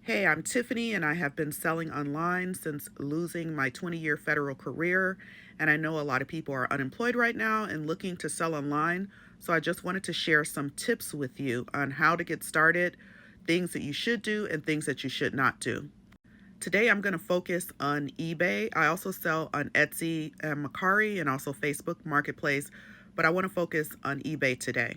Hey, I'm Tiffany, and I have been selling online since losing my 20-year federal career. And I know a lot of people are unemployed right now and looking to sell online. So I just wanted to share some tips with you on how to get started, things that you should do, and things that you should not do. Today, I'm going to focus on eBay. I also sell on Etsy and Mercari and also Facebook Marketplace, but I want to focus on eBay today.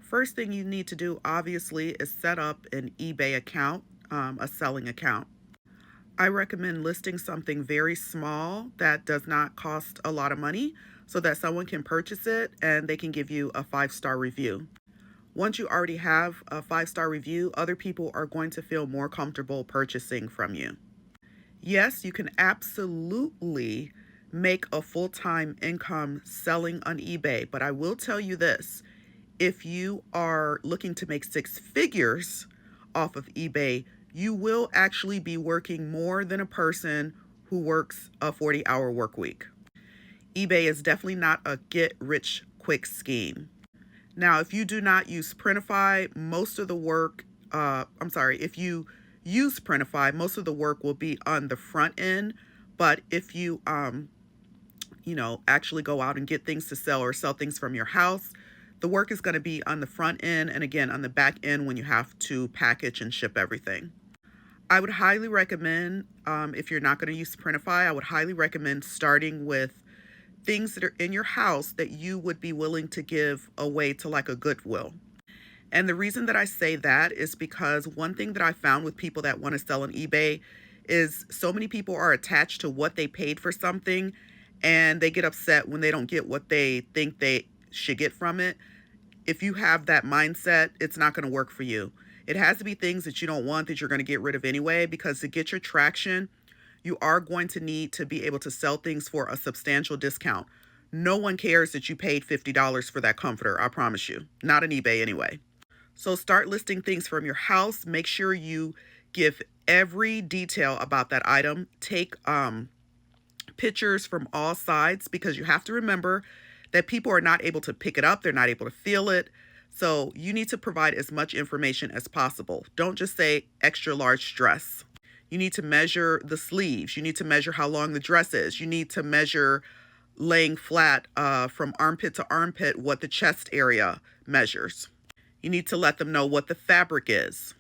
First thing you need to do, obviously, is set up an eBay account, a selling account. I recommend listing something very small that does not cost a lot of money so that someone can purchase it and they can give you a 5-star review. Once you already have a 5-star review, other people are going to feel more comfortable purchasing from you. Yes, you can absolutely make a full-time income selling on eBay, but I will tell you this. If you are looking to make 6 figures off of eBay, you will actually be working more than a person who works a 40-hour work week. eBay is definitely not a get-rich-quick scheme. Now, if you do not use Printify, most of the work, if you use Printify, most of the work will be on the front end. But if you, actually go out and get things to sell or sell things from your house, the work is going to be on the front end and again on the back end when you have to package and ship everything. I would highly recommend, if you're not going to use Printify, I would highly recommend starting with things that are in your house that you would be willing to give away to like a Goodwill. And the reason that I say that is because one thing that I found with people that want to sell on eBay is so many people are attached to what they paid for something and they get upset when they don't get what they think they should get from it. If you have that mindset, it's not going to work for you. It has to be things that you don't want that you're going to get rid of anyway, because to get your traction, you are going to need to be able to sell things for a substantial discount. No one cares that you paid $50 for that comforter, I promise you. Not on eBay anyway. So start listing things from your house. Make sure you give every detail about that item. Take pictures from all sides, because you have to remember that people are not able to pick it up. They're not able to feel it. So you need to provide as much information as possible. Don't just say extra large dress. You need to measure the sleeves. You need to measure how long the dress is. You need to measure laying flat from armpit to armpit what the chest area measures. You need to let them know what the fabric is.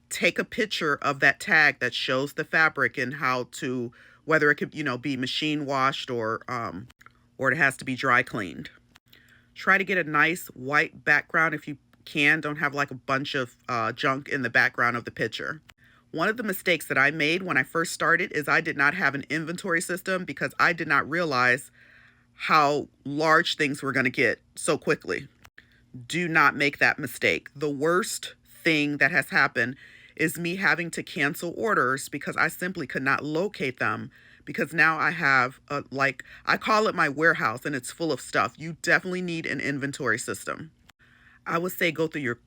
Take a picture of that tag that shows the fabric and how to, whether it could, be machine washed or it has to be dry cleaned. Try to get a nice white background if you can. Don't have like a bunch of junk in the background of the picture. One of the mistakes that I made when I first started is I did not have an inventory system because I did not realize how large things were going to get so quickly. Do not make that mistake. The worst thing that has happened is me having to cancel orders because I simply could not locate them, because now I have I call it my warehouse and it's full of stuff. You definitely need an inventory system. I would say go through your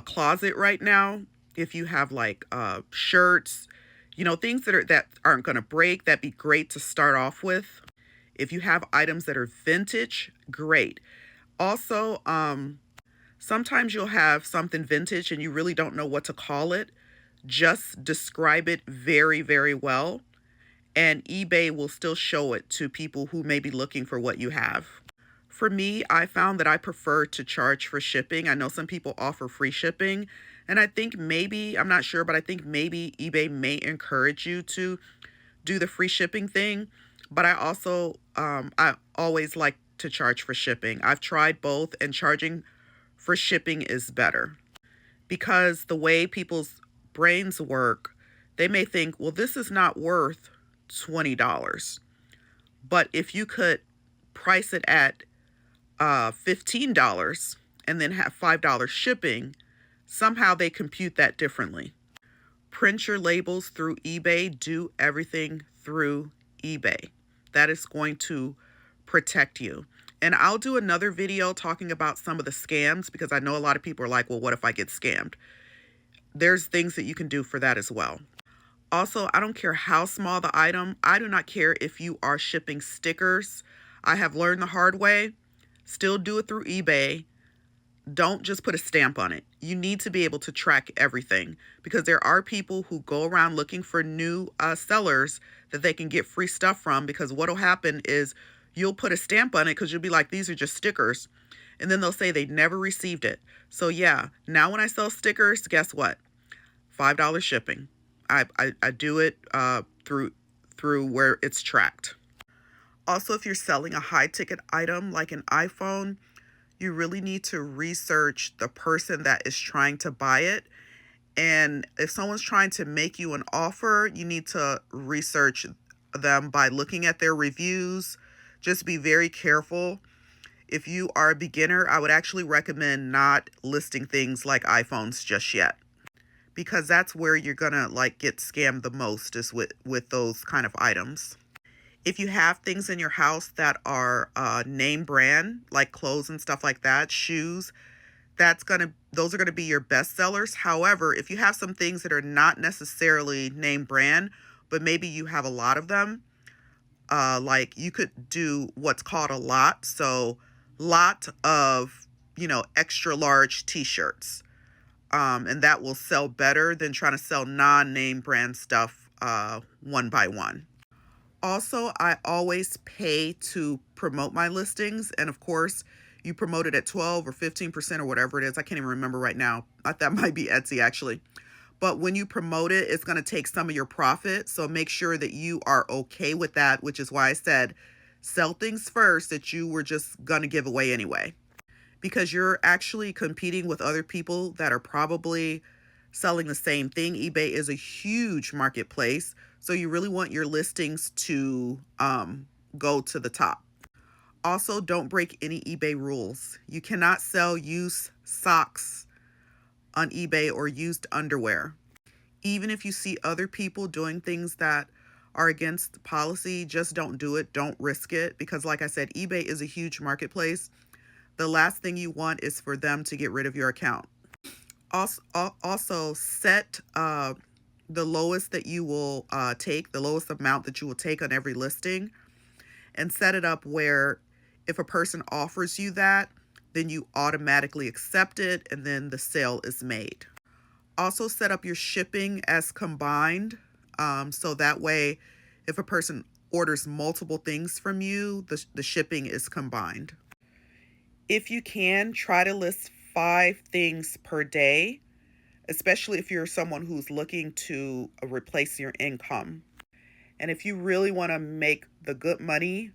closet right now. If you have shirts, things that aren't going to break, that'd be great to start off with. If you have items that are vintage, great. Also, sometimes you'll have something vintage and you really don't know what to call it. Just describe it very, very well, and eBay will still show it to people who may be looking for what you have. For me, I found that I prefer to charge for shipping. I know some people offer free shipping, and I think maybe, I'm not sure, but I think maybe eBay may encourage you to do the free shipping thing. But I always like to charge for shipping. I've tried both, and charging for shipping is better, because the way people's brains work, they may think, well, this is not worth $20. But if you could price it at $15 and then have $5 shipping, somehow they compute that differently. Print your labels through eBay. Do everything through eBay. That is going to protect you. And I'll do another video talking about some of the scams, because I know a lot of people are like, well, what if I get scammed? There's things that you can do for that as well. Also, I don't care how small the item. I do not care if you are shipping stickers. I have learned the hard way. Still do it through eBay. don't just put a stamp on it. You need to be able to track everything, because there are people who go around looking for new sellers that they can get free stuff from, because what'll happen is you'll put a stamp on it because you'll be like, these are just stickers. And then they'll say they never received it. So yeah, now when I sell stickers, guess what? $5 shipping. I do it through where it's tracked. Also, if you're selling a high ticket item like an iPhone, you really need to research the person that is trying to buy it. And if someone's trying to make you an offer, you need to research them by looking at their reviews. Just be very careful. If you are a beginner, I would actually recommend not listing things like iPhones just yet, because that's where you're gonna like get scammed the most, is with those kind of items. If you have things in your house that are name brand, like clothes and stuff like that, shoes, those are gonna be your best sellers. However, if you have some things that are not necessarily name brand, but maybe you have a lot of them, like you could do what's called a lot. So lot of, extra large t-shirts. And that will sell better than trying to sell non-name brand stuff one by one. Also, I always pay to promote my listings. And of course, you promote it at 12 or 15% or whatever it is. I can't even remember right now. That might be Etsy actually. But when you promote it, it's going to take some of your profit. So make sure that you are okay with that, which is why I said sell things first that you were just going to give away anyway. Because you're actually competing with other people that are probably selling the same thing. eBay is a huge marketplace, so you really want your listings to go to the top. Also, don't break any eBay rules. You cannot sell used socks on eBay or used underwear. Even if you see other people doing things that are against policy, just don't do it. Don't risk it, because like I said, eBay is a huge marketplace. The last thing you want is for them to get rid of your account. Also set the lowest that you will take, the lowest amount that you will take on every listing, and set it up where if a person offers you that, then you automatically accept it and then the sale is made. Also set up your shipping as combined, so that way if a person orders multiple things from you, the shipping is combined. If you can, try to list 5 things per day, especially if you're someone who's looking to replace your income. And if you really want to make the good money,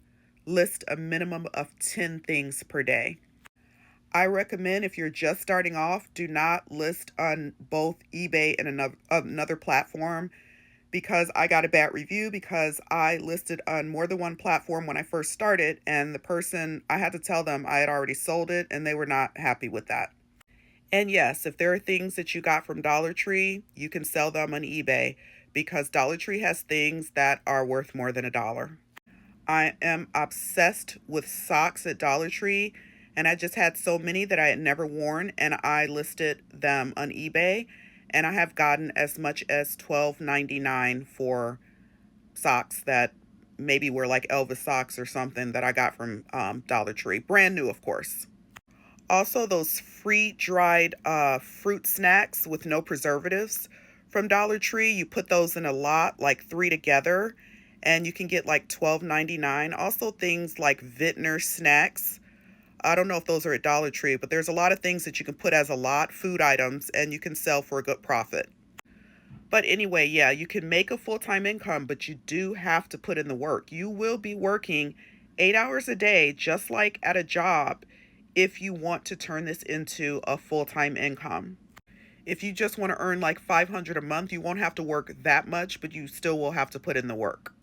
list a minimum of 10 things per day. I recommend, if you're just starting off, do not list on both eBay and another platform, because I got a bad review because I listed on more than one platform when I first started, and the person, I had to tell them I had already sold it and they were not happy with that. And yes, if there are things that you got from Dollar Tree, you can sell them on eBay, because Dollar Tree has things that are worth more than $1. I am obsessed with socks at Dollar Tree, and I just had so many that I had never worn, and I listed them on eBay, and I have gotten as much as $12.99 for socks that maybe were like Elvis socks or something that I got from Dollar Tree. Brand new, of course. Also, those free dried fruit snacks with no preservatives from Dollar Tree, you put those in a lot, like 3 together, and you can get like $12.99. Also, things like Vintner snacks. I don't know if those are at Dollar Tree, but there's a lot of things that you can put as a lot, food items, and you can sell for a good profit. But anyway, yeah, you can make a full-time income, but you do have to put in the work. You will be working 8 hours a day, just like at a job, if you want to turn this into a full-time income. If you just want to earn like $500 a month, you won't have to work that much, but you still will have to put in the work.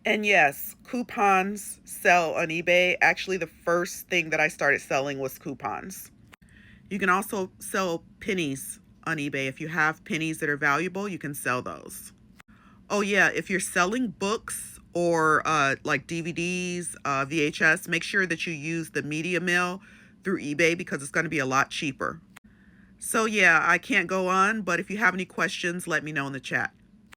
And yes, coupons sell on eBay. Actually, the first thing that I started selling was coupons. You can also sell pennies on eBay. If you have pennies that are valuable, you can sell those. Oh yeah, if you're selling books or like DVDs, VHS, make sure that you use the media mail through eBay, because it's going to be a lot cheaper. So yeah, I can't go on, but if you have any questions, let me know in the chat.